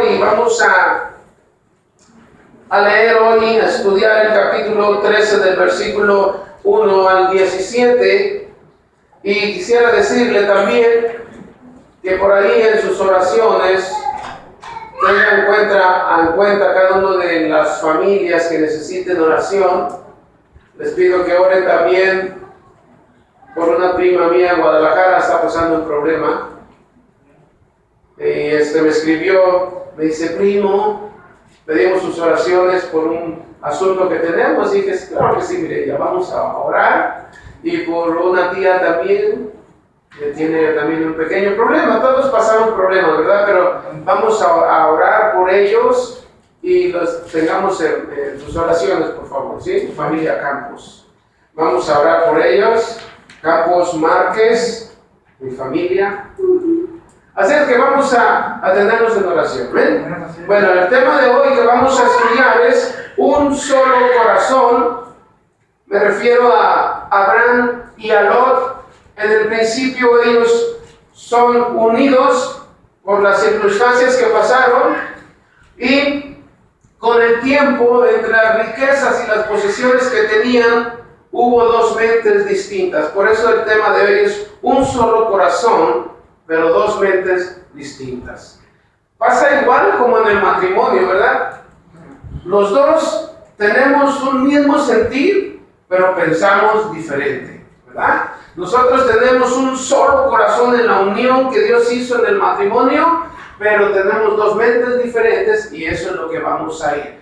hoy vamos a leer hoy, a estudiar el capítulo 13 del versículo 1 al 17. Y quisiera decirle también que por ahí en sus oraciones tenga en cuenta cada una de las familias que necesiten oración. Les pido que oren también por una prima mía en Guadalajara, está pasando un problema. Y me escribió, me dice: primo, pedimos sus oraciones por un asunto que tenemos. Y dije: claro que sí, mire, ya vamos a orar. Y por una tía también, que tiene también un pequeño problema. Todos pasaron problemas, ¿verdad? Pero vamos a orar por ellos y los tengamos en sus oraciones, por favor, ¿sí? Familia Campos. Vamos a orar por ellos. Campos Márquez, mi familia. Así es que vamos a tenernos en oración. ¿Ven? Bueno, el tema de hoy que vamos a estudiar es un solo corazón. Me refiero a Abraham y a Lot. En el principio ellos son unidos por las circunstancias que pasaron, y con el tiempo, entre las riquezas y las posesiones que tenían, hubo dos mentes distintas. Por eso el tema de hoy es un solo corazón, pero dos mentes distintas. Pasa igual como en el matrimonio, ¿verdad? Los dos tenemos un mismo sentir, pero pensamos diferente, ¿verdad? Nosotros tenemos un solo corazón en la unión que Dios hizo en el matrimonio, pero tenemos dos mentes diferentes, y eso es lo que vamos a ir.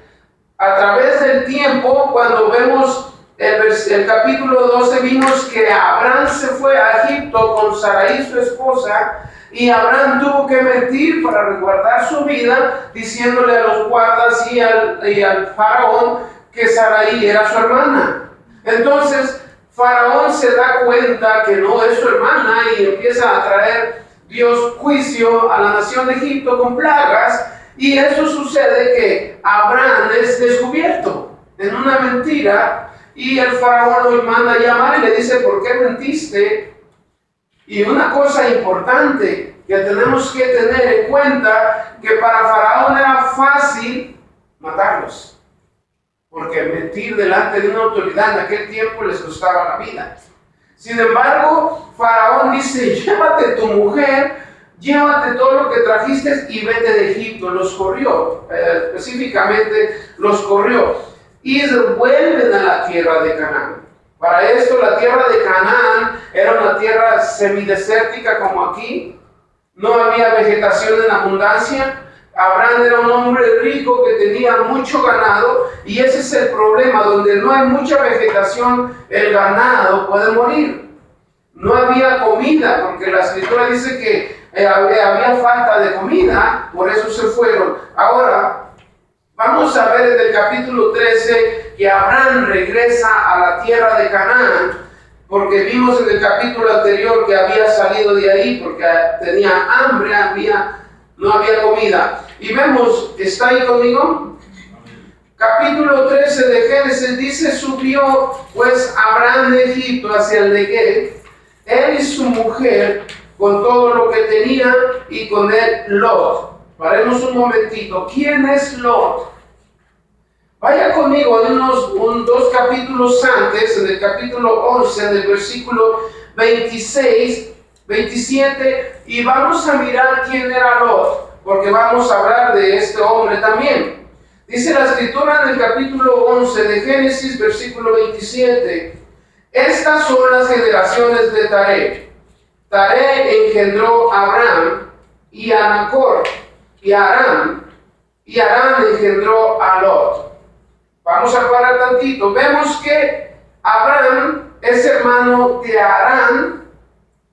A través del tiempo, cuando vemos el capítulo 12, vimos que Abraham se fue a Egipto con Sarai, su esposa, y Abraham tuvo que mentir para resguardar su vida, diciéndole a los guardas y al faraón que Sarai era su hermana. Entonces, Faraón se da cuenta que no es su hermana y empieza a traer Dios juicio a la nación de Egipto con plagas, y eso sucede que Abraham es descubierto en una mentira, y el faraón lo manda a llamar y le dice: ¿por qué mentiste? Y una cosa importante que tenemos que tener en cuenta, que para Faraón era fácil matarlos, porque mentir delante de una autoridad en aquel tiempo les costaba la vida. Sin embargo, Faraón dice: llévate tu mujer, llévate todo lo que trajiste y vete de Egipto. Los corrió, específicamente los corrió, y vuelven a la tierra de Canaán. Para esto, la tierra de Canaán era una tierra semidesértica como aquí. No había vegetación en abundancia. Abraham era un hombre rico que tenía mucho ganado, y ese es el problema: donde no hay mucha vegetación, el ganado puede morir. No había comida, porque la escritura dice que había falta de comida, por eso se fueron. Ahora, vamos a ver en el capítulo 13 que Abraham regresa a la tierra de Canaán, porque vimos en el capítulo anterior que había salido de ahí porque tenía hambre, no había comida. Y vemos, ¿está ahí conmigo? Capítulo 13 de Génesis dice: subió pues Abraham de Egipto hacia el Negev, él y su mujer, con todo lo que tenía, y con él Lot. Paremos un momentito. ¿Quién es Lot? Vaya conmigo en dos capítulos antes, en el capítulo 11, en el versículo 26, 27, y vamos a mirar quién era Lot, porque vamos a hablar de este hombre también. Dice la escritura en el capítulo 11 de Génesis, versículo 27: estas son las generaciones de Taré. Taré engendró a Abraham y a Nacor y a Aram, y Aram engendró a Lot. Vamos a parar tantito. Vemos que Abraham es hermano de Aram,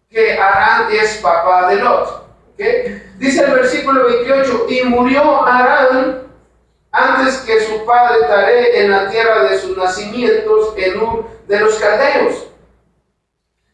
que Aram es papá de Lot. ¿Okay? Dice el versículo 28: y murió Aram antes que su padre Taré en la tierra de sus nacimientos, en Ur de los caldeos.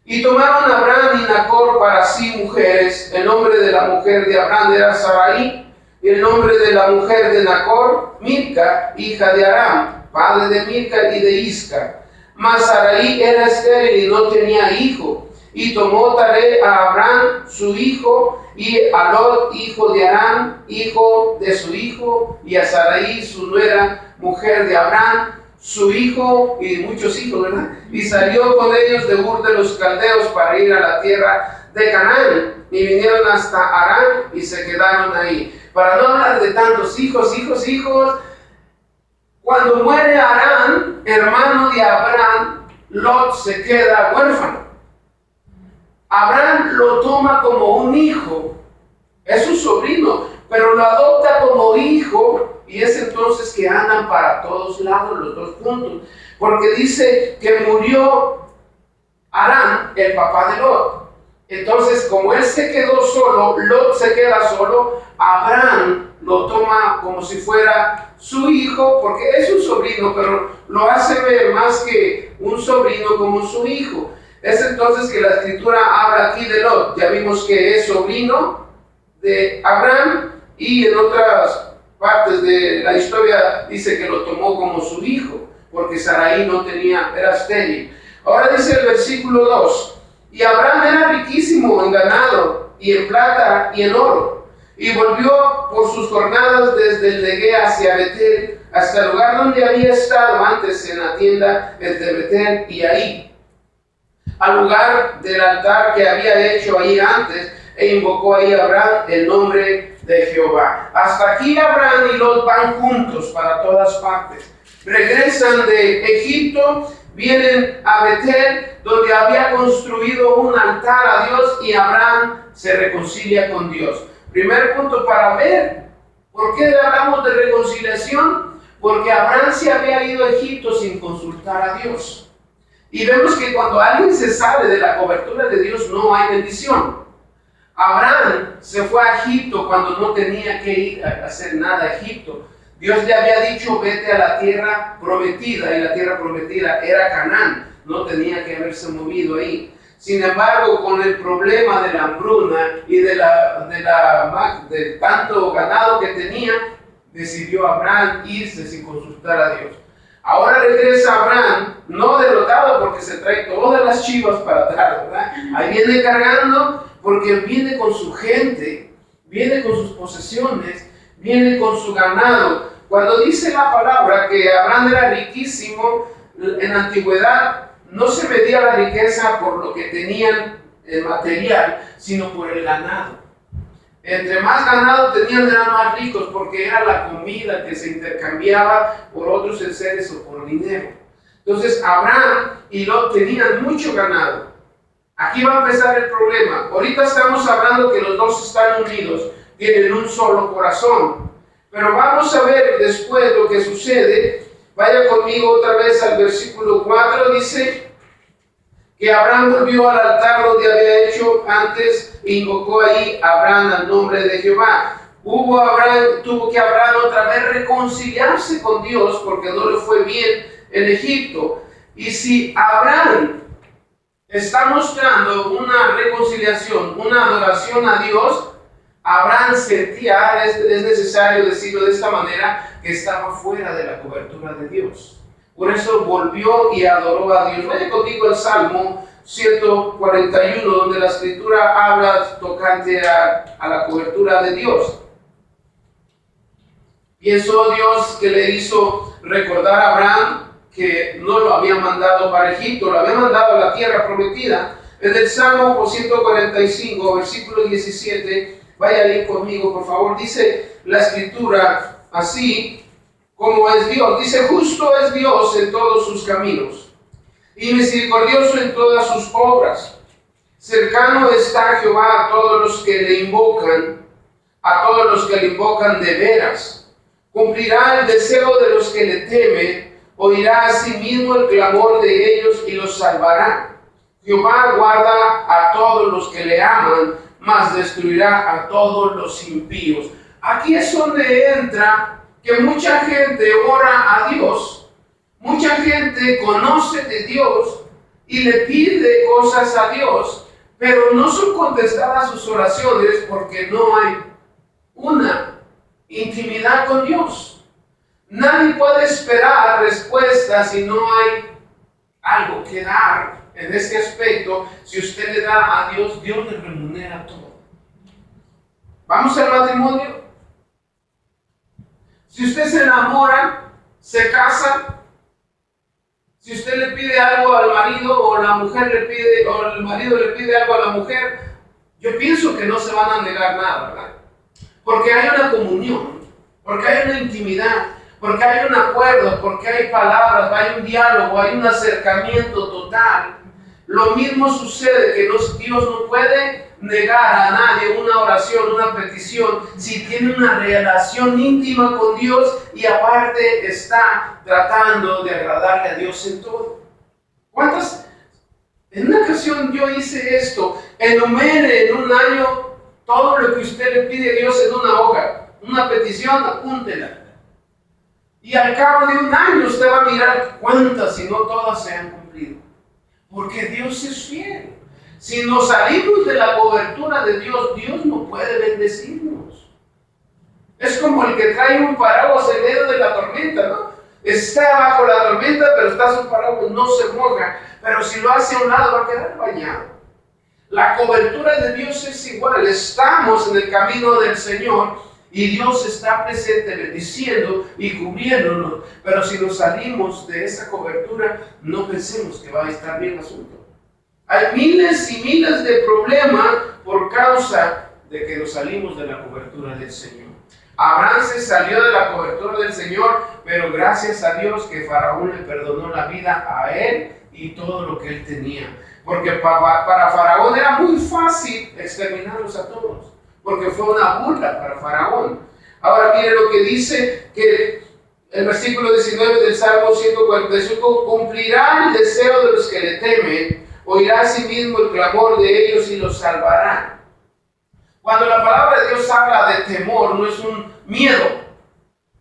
Y tomaron a Abraham y Nacor para sí mujeres. El nombre de la mujer de Abraham era Sarai, y el nombre de la mujer de Nacor, Milca, hija de Aram, padre de Milca y de Isca. Mas Sarai era estéril y no tenía hijo. y tomó Taré a Abraham su hijo, y a Lot hijo de Harán, hijo de su hijo, y a Sarai su nuera, mujer de Abraham, su hijo, y muchos hijos, ¿verdad? Y salió con ellos de Ur de los Caldeos para ir a la tierra de Canaán, y vinieron hasta Harán y se quedaron ahí. Para no hablar de tantos hijos, cuando muere Harán, hermano de Abraham, Lot se queda huérfano. Abraham lo toma como un hijo, es su sobrino, pero lo adopta como hijo, y es entonces que andan para todos lados los dos juntos, porque dice que murió Harán, el papá de Lot. Entonces, como él se quedó solo, Lot se queda solo, Abraham lo toma como si fuera su hijo, porque es un sobrino, pero lo hace ver más que un sobrino como su hijo. Es entonces que la escritura habla aquí de Lot. Ya vimos que es sobrino de Abraham, y en otras partes de la historia dice que lo tomó como su hijo, porque Sarai no tenía, era estéril. Ahora dice el versículo 2, y Abraham era riquísimo en ganado, y en plata, y en oro, y volvió por sus jornadas desde el Negué hacia Betel, hasta el lugar donde había estado antes en la tienda entre Betel y Ahí, al lugar del altar que había hecho ahí antes, e invocó ahí a Abraham el nombre de Jehová. Hasta aquí Abraham y Lot van juntos para todas partes. Regresan de Egipto, vienen a Betel, donde había construido un altar a Dios, y Abraham se reconcilia con Dios. Primer punto para ver por qué hablamos de reconciliación, porque Abraham se había ido a Egipto sin consultar a Dios. Y vemos que cuando alguien se sale de la cobertura de Dios no hay bendición. Abraham se fue a Egipto cuando no tenía que ir a hacer nada a Egipto. Dios le había dicho, vete a la tierra prometida, y la tierra prometida era Canaán, no tenía que haberse movido ahí. Sin embargo, con el problema de la hambruna y de tanto ganado que tenía, decidió Abraham irse sin consultar a Dios. Ahora regresa Abraham, no derrotado porque se trae todas las chivas para atrás, ¿verdad? Ahí viene cargando, porque viene con su gente, viene con sus posesiones, viene con su ganado. Cuando dice la palabra que Abraham era riquísimo, en la antigüedad no se medía la riqueza por lo que tenían material, sino por el ganado. Entre más ganado tenían, eran más ricos, porque era la comida que se intercambiaba por otros enseres o por dinero. Entonces Abraham y Lot tenían mucho ganado. Aquí va a empezar el problema. Ahorita estamos hablando que los dos están unidos, tienen un solo corazón. Pero vamos a ver después lo que sucede. Vaya conmigo otra vez al versículo 4, dice que Abraham volvió al altar donde había hecho antes, e invocó ahí a Abraham al nombre de Jehová. Tuvo que Abraham otra vez reconciliarse con Dios, porque no le fue bien en Egipto. Y si Abraham está mostrando una reconciliación, una adoración a Dios, Abraham sentía, es necesario decirlo de esta manera, que estaba fuera de la cobertura de Dios. Por eso volvió y adoró a Dios. Vaya conmigo al Salmo 141, donde la Escritura habla tocante a la cobertura de Dios. Pienso Dios que le hizo recordar a Abraham que no lo había mandado para Egipto, lo había mandado a la tierra prometida. En el Salmo 145, versículo 17, vaya ahí conmigo, por favor. Dice la Escritura así como es Dios. Dice, justo es Dios en todos sus caminos, y misericordioso en todas sus obras. Cercano está Jehová a todos los que le invocan, de veras. Cumplirá el deseo de los que le temen, oirá a sí mismo el clamor de ellos y los salvará. Jehová guarda a todos los que le aman, mas destruirá a todos los impíos. Aquí es donde entra que mucha gente ora a Dios, mucha gente conoce de Dios y le pide cosas a Dios, pero no son contestadas sus oraciones porque no hay una intimidad con Dios. Nadie puede esperar respuestas si no hay algo que dar en este aspecto, si usted le da a Dios, Dios le remunera todo. Vamos al matrimonio. Si usted se enamora, se casa, si usted le pide algo al marido o la mujer le pide, o el marido le pide algo a la mujer, yo pienso que no se van a negar nada, ¿verdad? Porque hay una comunión, porque hay una intimidad, porque hay un acuerdo, porque hay palabras, hay un diálogo, hay un acercamiento total. Lo mismo sucede que Dios no puede negar a nadie una oración, una petición, si tiene una relación íntima con Dios y aparte está tratando de agradarle a Dios en todo. ¿Cuántas? En una ocasión yo hice esto: enumere en un año todo lo que usted le pide a Dios en una hoja, una petición, apúntela. Y al cabo de un año usted va a mirar cuántas, y no todas, se han cumplido. Porque Dios es fiel. Si nos salimos de la cobertura de Dios, Dios no puede bendecirnos. Es como el que trae un paraguas en medio de la tormenta, ¿no? Está bajo la tormenta, pero está su paraguas, no se moja. Pero si lo hace a un lado, va a quedar bañado. La cobertura de Dios es igual. Estamos en el camino del Señor y Dios está presente, bendiciendo y cubriéndonos. Pero si nos salimos de esa cobertura, no pensemos que va a estar bien el asunto. Hay miles y miles de problemas por causa de que nos salimos de la cobertura del Señor. Abraham se salió de la cobertura del Señor, pero gracias a Dios que Faraón le perdonó la vida a él y todo lo que él tenía. Porque para Faraón era muy fácil exterminarlos a todos, porque fue una burla para Faraón. Ahora mire lo que dice, que el versículo 19 del Salmo 145: cumplirá el deseo de los que le temen, oirá a sí mismo el clamor de ellos y los salvará. Cuando la palabra de Dios habla de temor, no es un miedo,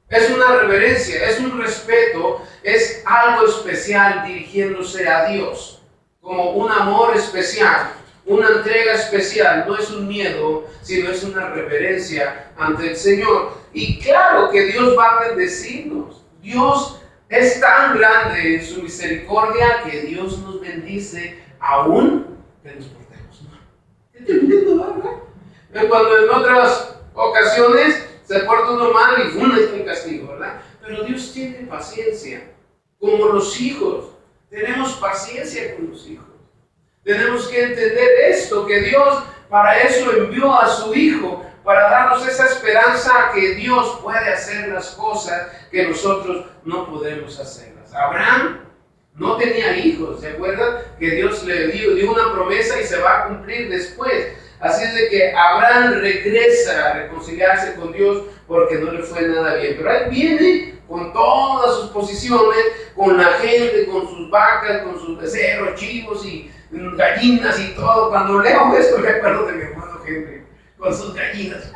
es una reverencia, es un respeto, es algo especial dirigiéndose a Dios, como un amor especial, una entrega especial. No es un miedo, sino es una reverencia ante el Señor. Y claro que Dios va a bendecirnos. Dios es tan grande en su misericordia que Dios nos bendice aún que nos portemos mal. ¿Entendiendo, verdad? Cuando en otras ocasiones se porta uno mal y uno está en castigo, ¿verdad? Pero Dios tiene paciencia, como los hijos. Tenemos paciencia con los hijos. Tenemos que entender esto, que Dios para eso envió a su Hijo, para darnos esa esperanza que Dios puede hacer las cosas que nosotros no podemos hacerlas. Abraham no tenía hijos, ¿se acuerdan? Que Dios le dio una promesa y se va a cumplir después. Así es de que Abraham regresa a reconciliarse con Dios porque no le fue nada bien. Pero él viene con todas sus posiciones, con la gente, con sus vacas, con sus becerros, chivos y gallinas y todo. Cuando leo esto me acuerdo de mi hermano Henry, con sus gallinas.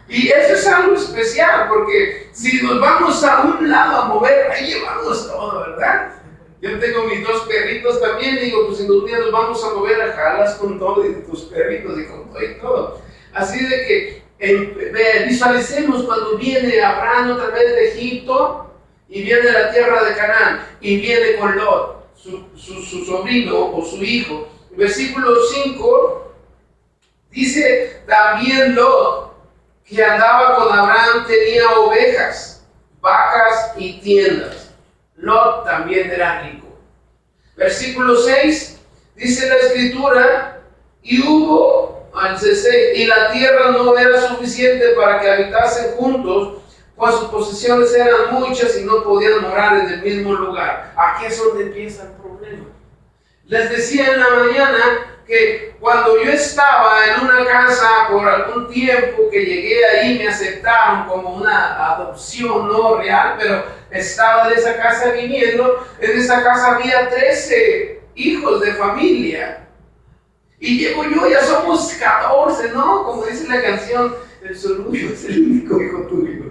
Y eso es algo especial, porque si nos vamos a un lado a mover, ahí llevamos todo, ¿verdad? Yo tengo mis dos perritos también, y digo, pues si un día nos vamos a mover a jalas con todo, y tus perritos y con todo y todo. Así de que visualicemos cuando viene Abraham otra vez de Egipto, y viene a la tierra de Canaán, y viene con Lot, su sobrino o su hijo. Versículo 5 dice: también Lot, que andaba con Abraham, tenía ovejas, vacas y tiendas. Lot también era rico. Versículo 6 dice la escritura: y y la tierra no era suficiente para que habitasen juntos, pues sus posesiones eran muchas y no podían morar en el mismo lugar. Aquí es donde empieza el problema. Les decía en la mañana que cuando yo estaba en una casa por algún tiempo, que llegué ahí, me aceptaron como una adopción no real, pero estaba en esa casa viviendo. En esa casa había 13 hijos de familia. Y llego yo, ya somos 14, ¿no? Como dice la canción, el sorullo es el único hijo tuyo.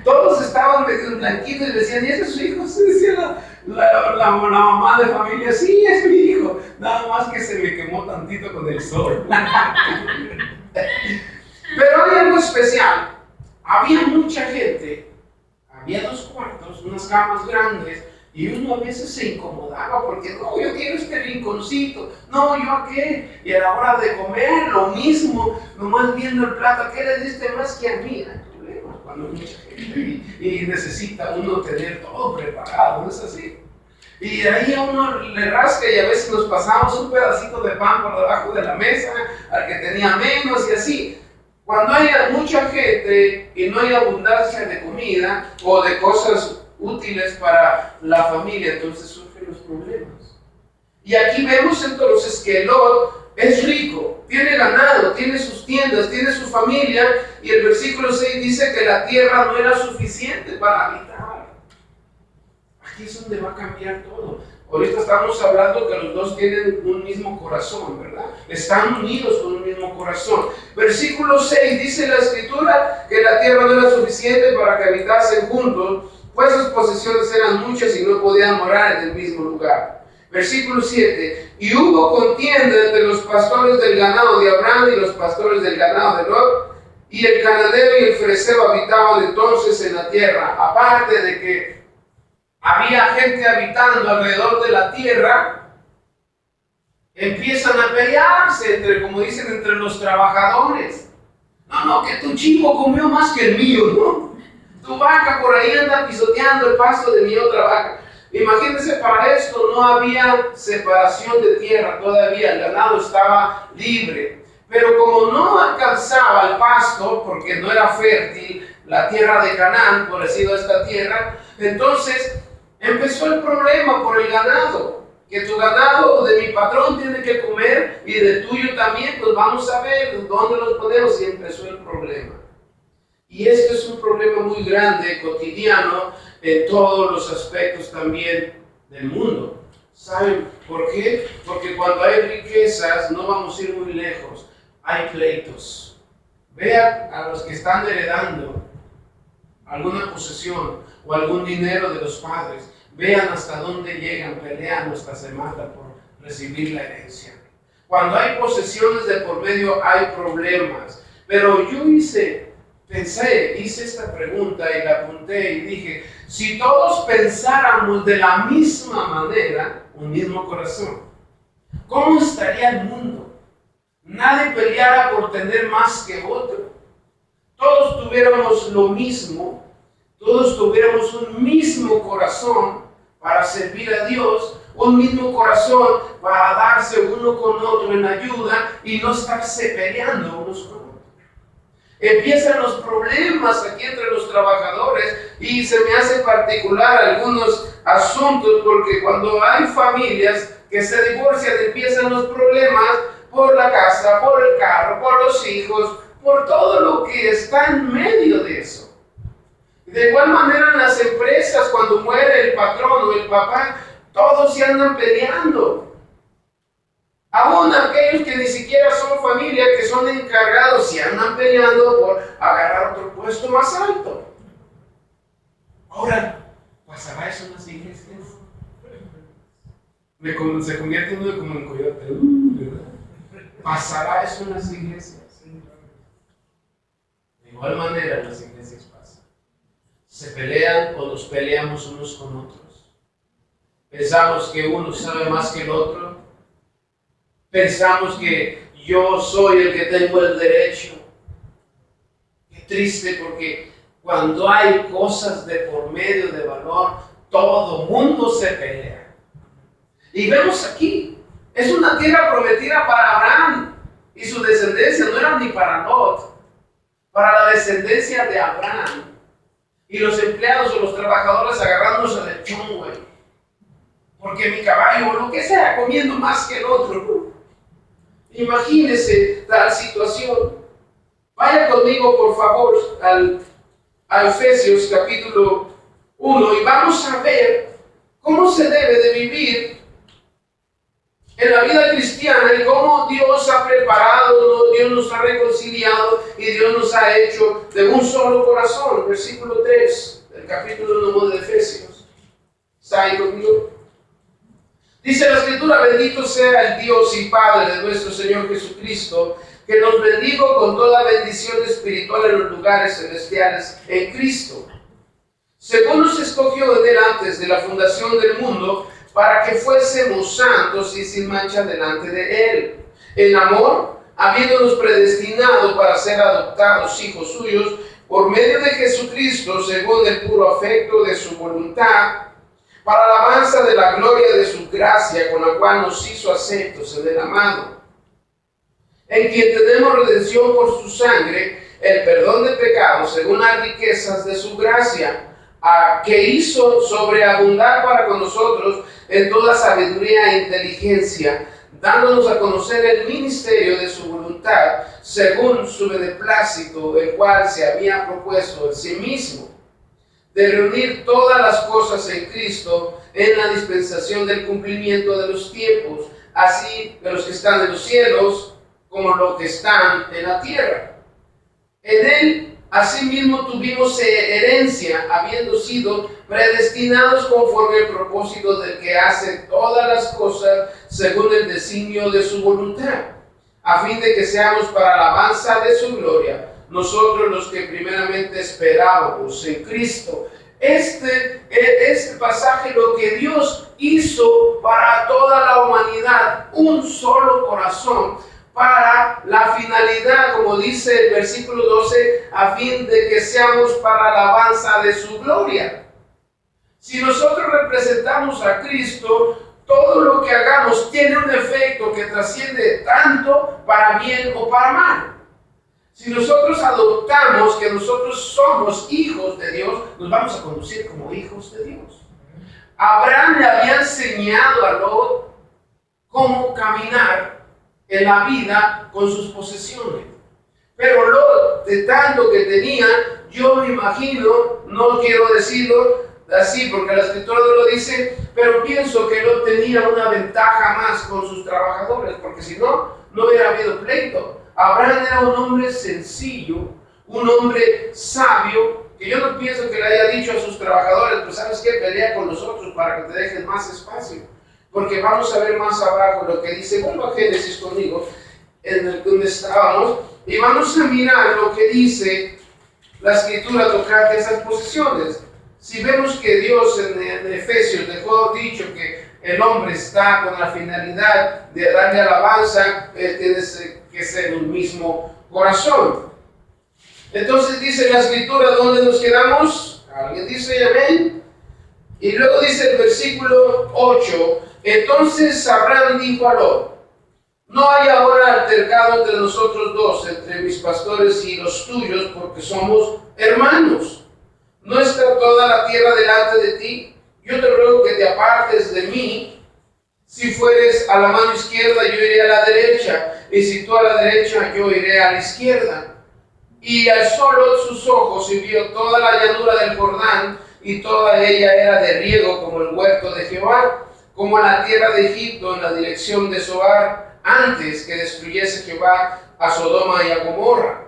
Todos estaban medio blanquitos y decían: ¿y ese es su hijo? Se decía la mamá de familia: sí, es mi hijo. Nada más que se me quemó tantito con el sol. Pero hay algo especial. Había mucha gente, había 2 cuartos, unas camas grandes, Y uno a veces se incomodaba porque no, yo quiero este rinconcito, no, yo a qué. Y a la hora de comer, lo mismo, nomás viendo el plato, ¿a qué le diste más que a mí? Hay problemas cuando hay mucha gente y necesita uno tener todo preparado, ¿no es así? Y de ahí a uno le rasca y a veces nos pasamos un pedacito de pan por debajo de la mesa, al que tenía menos y así. Cuando hay mucha gente y no hay abundancia de comida o de cosas útiles para la familia, entonces surgen los problemas. Y aquí vemos entonces que Lot es rico, tiene ganado, tiene sus tiendas, tiene su familia, y el versículo 6 dice que la tierra no era suficiente para habitar. Aquí es donde va a cambiar todo. Ahorita estamos hablando que los dos tienen un mismo corazón, ¿verdad? Están unidos con un mismo corazón. Versículo 6 dice la Escritura que la tierra no era suficiente para que habitasen juntos, pues sus posesiones eran muchas y no podían morar en el mismo lugar. Versículo 7. Y hubo contienda entre los pastores del ganado de Abraham y los pastores del ganado de Lot, y el cananeo y el fereceo habitaban entonces en la tierra. Aparte de que había gente habitando alrededor de la tierra, empiezan a pelearse entre, como dicen, entre los trabajadores. No, que tu chivo comió más que el mío, ¿no? Tu vaca por ahí anda pisoteando el pasto de mi otra vaca. Imagínense, para esto no había separación de tierra todavía, el ganado estaba libre. Pero como no alcanzaba el pasto, porque no era fértil la tierra de Canaán, por decirlo esta tierra, entonces empezó el problema por el ganado. Que tu ganado de mi patrón tiene que comer y de tuyo también, pues vamos a ver dónde los ponemos, y empezó el problema. Y este es un problema muy grande, cotidiano, en todos los aspectos también del mundo. ¿Saben por qué? Porque cuando hay riquezas, no vamos a ir muy lejos, hay pleitos. Vean a los que están heredando alguna posesión o algún dinero de los padres. Vean hasta dónde llegan, peleando, hasta se matan por recibir la herencia. Cuando hay posesiones de por medio, hay problemas. Pero yo hice esta pregunta y la apunté y dije, si todos pensáramos de la misma manera, un mismo corazón, ¿cómo estaría el mundo? Nadie peleara por tener más que otro. Todos tuviéramos lo mismo, todos tuviéramos un mismo corazón para servir a Dios, un mismo corazón para darse uno con otro en ayuda y no estarse peleando unos con otros. Empiezan los problemas aquí entre los trabajadores y se me hace particular algunos asuntos, porque cuando hay familias que se divorcian empiezan los problemas por la casa, por el carro, por los hijos, por todo lo que está en medio de eso. De igual manera en las empresas, cuando muere el patrón o el papá, todos se andan peleando. Aún aquellos que ni siquiera son familia, que son encargados, se andan peleando por agarrar otro puesto más alto. Ahora, ¿pasará eso en las iglesias? Se convierte uno como en coyote, ¿verdad? ¿Pasará eso en las iglesias? De igual manera en las iglesias pasa. Se pelean o nos peleamos unos con otros. Pensamos que uno sabe más que el otro. Pensamos que yo soy el que tengo el derecho. Qué triste, porque cuando hay cosas de por medio de valor, todo mundo se pelea. Y vemos aquí, es una tierra prometida para Abraham y su descendencia, no era ni para Lot, para la descendencia de Abraham. Y los empleados o los trabajadores agarrándose del chongo, porque mi caballo o lo que sea, comiendo más que el otro. Imagínese tal situación. Vaya conmigo, por favor, a Efesios capítulo 1 y vamos a ver cómo se debe de vivir en la vida cristiana y cómo Dios ha preparado, Dios nos ha reconciliado y Dios nos ha hecho de un solo corazón. Versículo 3 del capítulo 1 de Efesios. ¿Está ahí conmigo? Dice la Escritura: bendito sea el Dios y Padre de nuestro Señor Jesucristo, que nos bendijo con toda bendición espiritual en los lugares celestiales en Cristo, según nos escogió en él antes de la fundación del mundo, para que fuésemos santos y sin mancha delante de él. En amor, habiéndonos predestinado para ser adoptados hijos suyos, por medio de Jesucristo, según el puro afecto de su voluntad, para la alabanza de la gloria de su gracia, con la cual nos hizo aceptos en el amado, en quien tenemos redención por su sangre, el perdón de pecados, según las riquezas de su gracia, que hizo sobreabundar para con nosotros en toda sabiduría e inteligencia, dándonos a conocer el ministerio de su voluntad, según su beneplácito, el cual se había propuesto en sí mismo, de reunir todas las cosas en Cristo en la dispensación del cumplimiento de los tiempos, así de los que están en los cielos como los que están en la tierra. En él asimismo tuvimos herencia, habiendo sido predestinados conforme al propósito del que hace todas las cosas según el designio de su voluntad, a fin de que seamos para alabanza de su gloria, nosotros los que primeramente esperábamos en Cristo. Este pasaje, lo que Dios hizo para toda la humanidad, un solo corazón, para la finalidad, como dice el versículo 12, a fin de que seamos para alabanza de su gloria. Si nosotros representamos a Cristo, todo lo que hagamos tiene un efecto que trasciende tanto para bien o para mal. Si nosotros adoptamos que nosotros somos hijos de Dios, nos vamos a conducir como hijos de Dios. Abraham le había enseñado a Lot cómo caminar en la vida con sus posesiones. Pero Lot, de tanto que tenía, yo me imagino, no quiero decirlo así porque la escritura no lo dice, pero pienso que Lot tenía una ventaja más con sus trabajadores, porque si no, no hubiera habido pleito. Abraham era un hombre sencillo, un hombre sabio, que yo no pienso que le haya dicho a sus trabajadores, pues sabes qué, pelea con nosotros para que te dejen más espacio. Porque vamos a ver más abajo lo que dice, vuelvo a Génesis conmigo, en el donde estábamos, y vamos a mirar lo que dice la escritura tocante a esas posesiones. Si vemos que Dios en Efesios dejó dicho que el hombre está con la finalidad de darle alabanza, tiene que ser un mismo corazón. Entonces dice la escritura, ¿dónde nos quedamos? ¿Alguien dice amén? Y luego dice el versículo 8, entonces Abraham dijo a Lot, no hay ahora altercado entre nosotros dos, entre mis pastores y los tuyos, porque somos hermanos. ¿No está toda la tierra delante de ti? Yo te ruego que te apartes de mí. Si fueres a la mano izquierda, yo iré a la derecha, y si tú a la derecha, yo iré a la izquierda. Y alzó Lot sus ojos y vio toda la llanura del Jordán, y toda ella era de riego como el huerto de Jehová, como la tierra de Egipto en la dirección de Zoar, antes que destruyese Jehová a Sodoma y a Gomorra.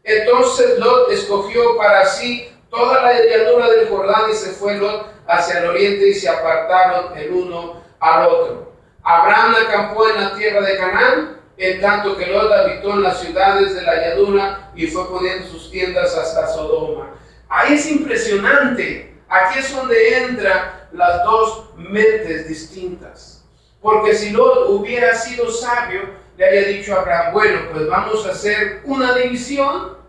Entonces Lot escogió para sí toda la llanura del Jordán, y se fue Lot hacia el oriente, y se apartaron el uno al otro. Abraham acampó en la tierra de Canaán, en tanto que Lot habitó en las ciudades de la llanura, y fue poniendo sus tiendas hasta Sodoma. Ahí es impresionante. Aquí es donde entran las dos mentes distintas. Porque si Lot hubiera sido sabio, le había dicho a Abraham, bueno, pues vamos a hacer una división,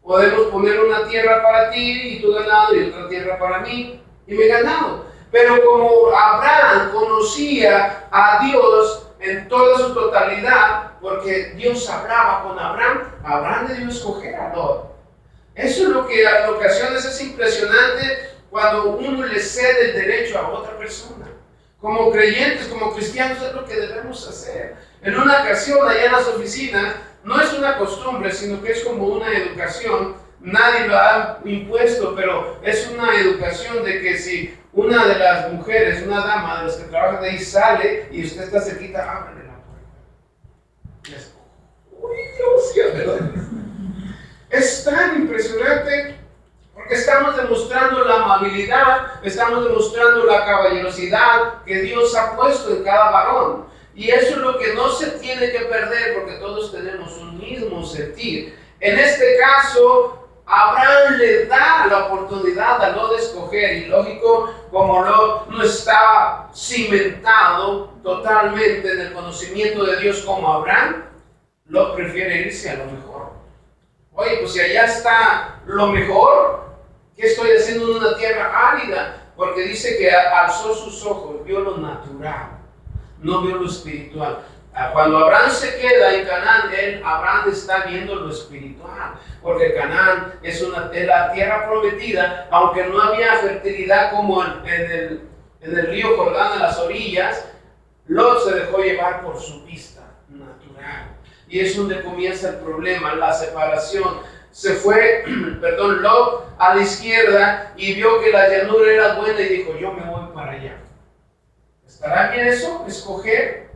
podemos poner una tierra para ti y tu ganado, y otra tierra para mí y mi ganado. Pero como Abraham conocía a Dios en toda su totalidad, porque Dios hablaba con Abraham, Abraham debió escoger a Lot. Eso es lo que en ocasiones es impresionante, cuando uno le cede el derecho a otra persona. Como creyentes, como cristianos, es lo que debemos hacer. En una ocasión, allá en las oficinas, no es una costumbre, sino que es como una educación. Nadie lo ha impuesto, pero es una educación de que si una de las mujeres, una dama de las que trabajan ahí sale y usted está cerquita, ábrele la puerta. Uy, Dios, ¿verdad? Es tan impresionante. Porque estamos demostrando la amabilidad, estamos demostrando la caballerosidad que Dios ha puesto en cada varón. Y eso es lo que no se tiene que perder, porque todos tenemos un mismo sentir. En este caso, Abraham le da la oportunidad a Lot de escoger, y lógico, como Lot no estaba cimentado totalmente en el conocimiento de Dios como Abraham, Lot prefiere irse a lo mejor. Oye, pues si allá está lo mejor, ¿qué estoy haciendo en una tierra árida? Porque dice que alzó sus ojos, vio lo natural, no vio lo espiritual. Cuando Abraham se queda en Canaán, Abraham está viendo lo espiritual, porque Canaán es la tierra prometida, aunque no había fertilidad como en el río Jordán a las orillas. Lot se dejó llevar por su vista natural, y es donde comienza el problema, la separación. Se fue, Lot a la izquierda y vio que la llanura era buena y dijo, yo me voy para allá. ¿Estará bien eso? Escoger.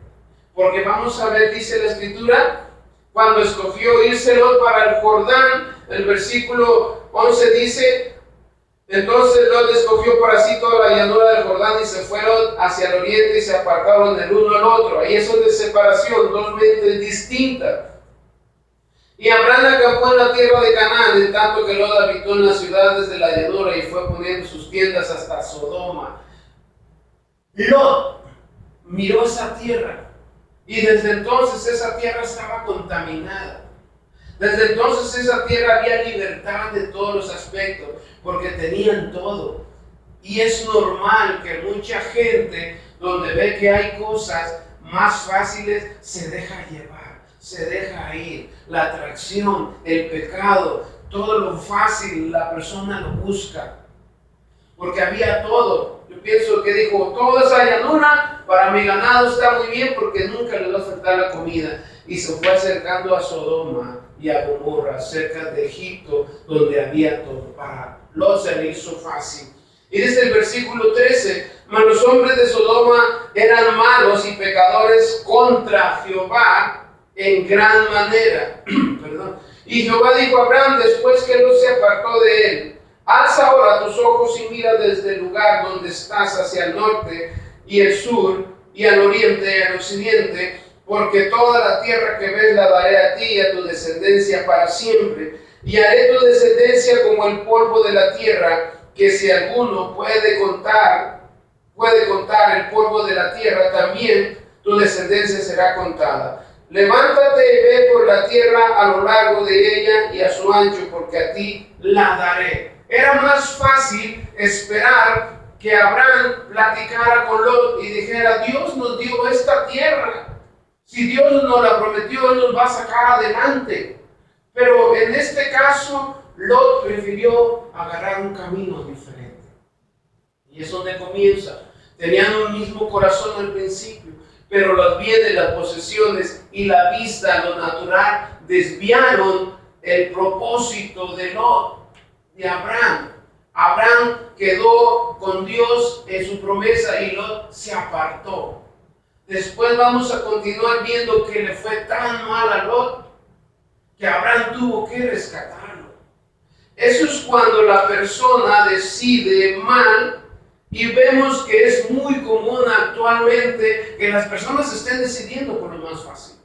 Porque vamos a ver, dice la Escritura, cuando escogió irse Lot para el Jordán, el versículo 11 dice, entonces Lot escogió para sí toda la llanura del Jordán y se fueron hacia el oriente y se apartaron del uno al otro. Ahí es donde separación, dos mentes distintas. Y Abraham acampó en la tierra de Canaán, en tanto que Lot habitó en las ciudades de la llanura y fue poniendo sus tiendas hasta Sodoma. Lot miró esa tierra. Y desde entonces esa tierra estaba contaminada. Desde entonces esa tierra había libertad de todos los aspectos, porque tenían todo. Y es normal que mucha gente, donde ve que hay cosas más fáciles, se deja llevar, se deja ir. La atracción, el pecado, todo lo fácil, la persona lo busca. Porque había todo. Yo pienso que dijo, toda esa llanura para mi ganado está muy bien porque nunca le va a faltar la comida. Y se fue acercando a Sodoma y a Gomorra, cerca de Egipto, donde había todo. Para Lot se le hizo fácil. Y dice el versículo 13, mas los hombres de Sodoma eran malos y pecadores contra Jehová en gran manera. Y Jehová dijo a Abraham, después que Lot se apartó de él, alza ahora tus ojos y mira desde el lugar donde estás hacia el norte y el sur y al oriente y al occidente, porque toda la tierra que ves la daré a ti y a tu descendencia para siempre, y haré tu descendencia como el polvo de la tierra, que si alguno puede contar el polvo de la tierra, también tu descendencia será contada. Levántate y ve por la tierra a lo largo de ella y a su ancho, porque a ti la daré. Era más fácil esperar que Abraham platicara con Lot y dijera, Dios nos dio esta tierra. Si Dios nos la prometió, Él nos va a sacar adelante. Pero en este caso, Lot prefirió agarrar un camino diferente. Y es donde comienza. Tenían un mismo corazón al principio, pero los bienes, las posesiones y la vista, lo natural, desviaron el propósito de Lot. De Abraham. Abraham quedó con Dios en su promesa y Lot se apartó. Después vamos a continuar viendo que le fue tan mal a Lot que Abraham tuvo que rescatarlo. Eso es cuando la persona decide mal, y vemos que es muy común actualmente que las personas estén decidiendo por lo más fácil.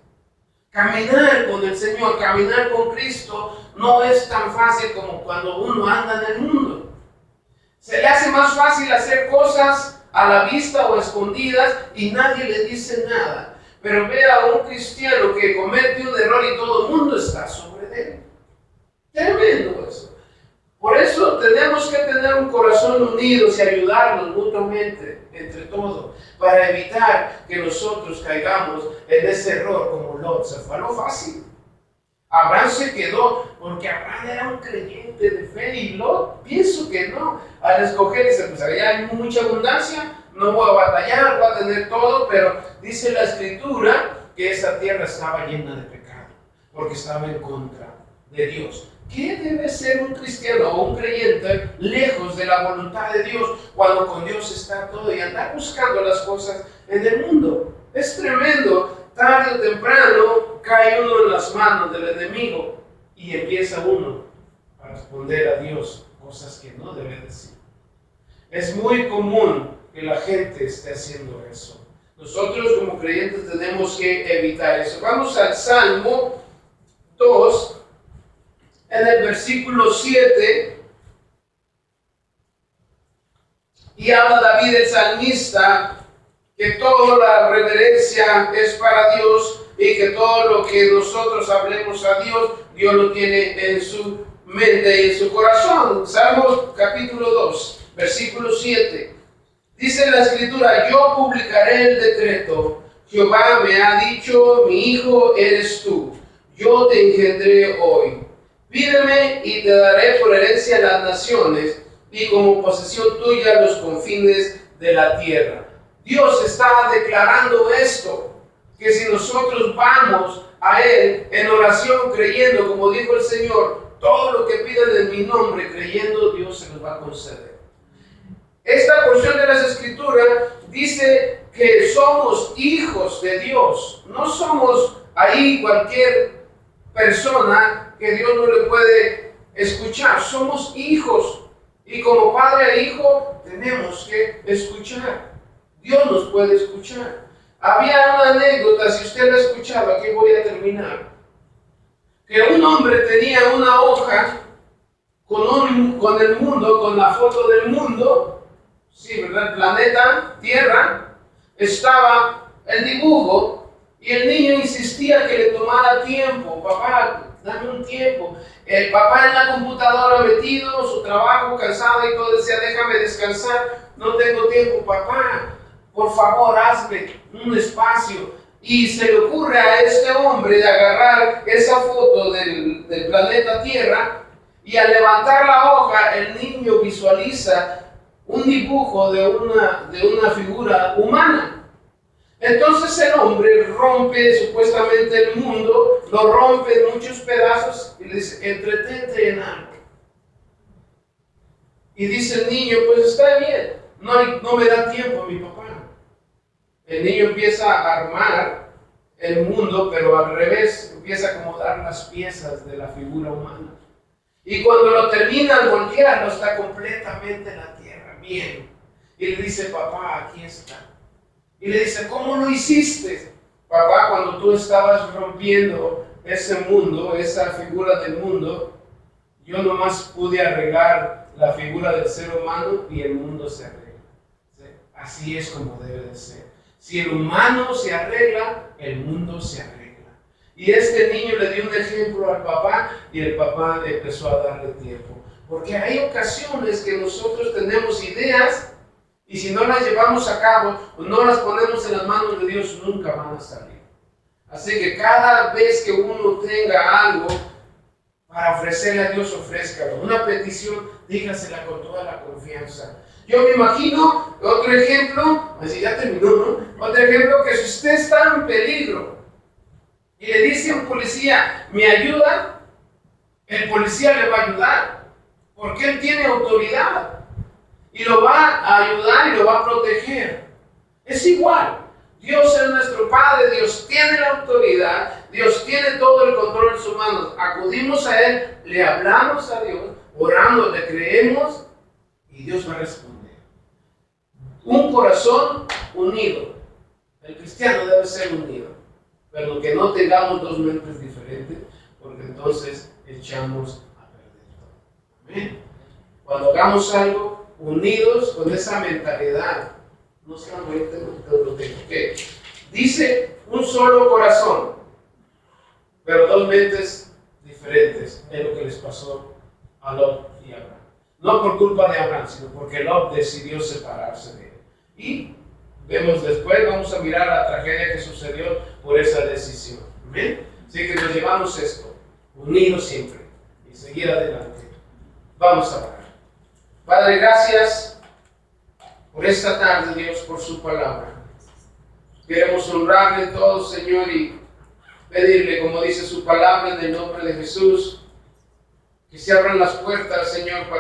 Caminar con el Señor, caminar con Cristo, no es tan fácil como cuando uno anda en el mundo. Se le hace más fácil hacer cosas a la vista o escondidas y nadie le dice nada. Pero ve a un cristiano que comete un error y todo el mundo está sobre él. Tremendo eso. Por eso tenemos que tener un corazón unido y ayudarnos mutuamente entre todos, para evitar que nosotros caigamos en ese error como Lot. Se fue a lo fácil. Abraham se quedó porque Abraham era un creyente de fe y Lot, pienso que no. Al escoger dice, pues allá hay mucha abundancia, no voy a batallar, voy a tener todo, pero dice la Escritura que esa tierra estaba llena de pecado, porque estaba en contra de Dios. ¿Qué debe ser un cristiano o un creyente lejos de la voluntad de Dios cuando con Dios está todo y andar buscando las cosas en el mundo? Es tremendo. Tarde o temprano cae uno en las manos del enemigo y empieza uno a responder a Dios cosas que no debe decir. Es muy común que la gente esté haciendo eso. Nosotros como creyentes tenemos que evitar eso. Vamos al Salmo 2. en el versículo 7, y habla David el salmista que toda la reverencia es para Dios y que todo lo que nosotros hablemos a Dios, Dios lo tiene en su mente y en su corazón. Salmos capítulo 2, versículo 7. Dice la escritura: yo publicaré el decreto. Jehová me ha dicho, mi hijo eres tú. Yo te engendré hoy. Pídeme y te daré por herencia las naciones y como posesión tuya los confines de la tierra. Dios está declarando esto, que si nosotros vamos a Él en oración creyendo, como dijo el Señor, todo lo que pidan en mi nombre creyendo, Dios se los va a conceder. Esta porción de las Escrituras dice que somos hijos de Dios, no somos ahí cualquier persona que Dios no le puede escuchar, somos hijos y como padre e hijo tenemos que escuchar. Dios nos puede escuchar. Había una anécdota, si usted la ha escuchado, aquí voy a terminar, que un hombre tenía una hoja con el mundo, con la foto del mundo, sí, ¿verdad? El planeta, Tierra, estaba el dibujo y el niño insistía que le tomara tiempo. Papá, dame un tiempo. El papá en la computadora metido, su trabajo, cansado y todo, decía, déjame descansar, no tengo tiempo, papá. Por favor, hazme un espacio. Y se le ocurre a este hombre de agarrar esa foto del planeta Tierra y al levantar la hoja, el niño visualiza un dibujo de una figura humana. Entonces el hombre rompe supuestamente el mundo, lo rompe en muchos pedazos y le dice, entretente en algo. Y dice el niño, pues está bien, no me da tiempo mi papá. El niño empieza a armar el mundo, pero al revés, empieza a acomodar las piezas de la figura humana. Y cuando lo termina al voltearlo, está completamente en la tierra, bien. Y le dice, papá, aquí está. Y le dice, ¿cómo lo hiciste? Papá, cuando tú estabas rompiendo ese mundo, esa figura del mundo, yo nomás pude arreglar la figura del ser humano y el mundo se arregla. ¿Sí? Así es como debe de ser. Si el humano se arregla, el mundo se arregla. Y este niño le dio un ejemplo al papá y el papá empezó a darle tiempo. Porque hay ocasiones que nosotros tenemos ideas y si no las llevamos a cabo o no las ponemos en las manos de Dios, nunca van a salir. Así que cada vez que uno tenga algo para ofrecerle a Dios, ofrézcalo. Una petición, dígasela con toda la confianza. Yo me imagino, otro ejemplo, así ya terminó, ¿no? Otro ejemplo, que si usted está en peligro y le dice a un policía, ¿me ayuda? El policía le va a ayudar, porque él tiene autoridad y lo va a ayudar y lo va a proteger. Es igual, Dios es nuestro Padre, Dios tiene la autoridad, Dios tiene todo el control en sus manos. Acudimos a Él, le hablamos a Dios, oramos, le creemos y Dios va a responder. Un corazón unido. El cristiano debe ser unido, pero que no tengamos dos mentes diferentes, porque entonces echamos a perder todo. Amén. Cuando hagamos algo, unidos con esa mentalidad, no solamente lo tengo que. Dice un solo corazón, pero dos mentes diferentes. Es lo que les pasó a Lot y a Abraham. No por culpa de Abraham, sino porque Lot decidió separarse de él. Y vemos después, vamos a mirar la tragedia que sucedió por esa decisión. ¿Amén? Así que nos llevamos esto, unidos siempre, y seguir adelante. Vamos a orar. Padre, gracias por esta tarde, Dios, por su palabra. Queremos honrarle todo, Señor, y pedirle, como dice su palabra, en el nombre de Jesús, que se abran las puertas, Señor, para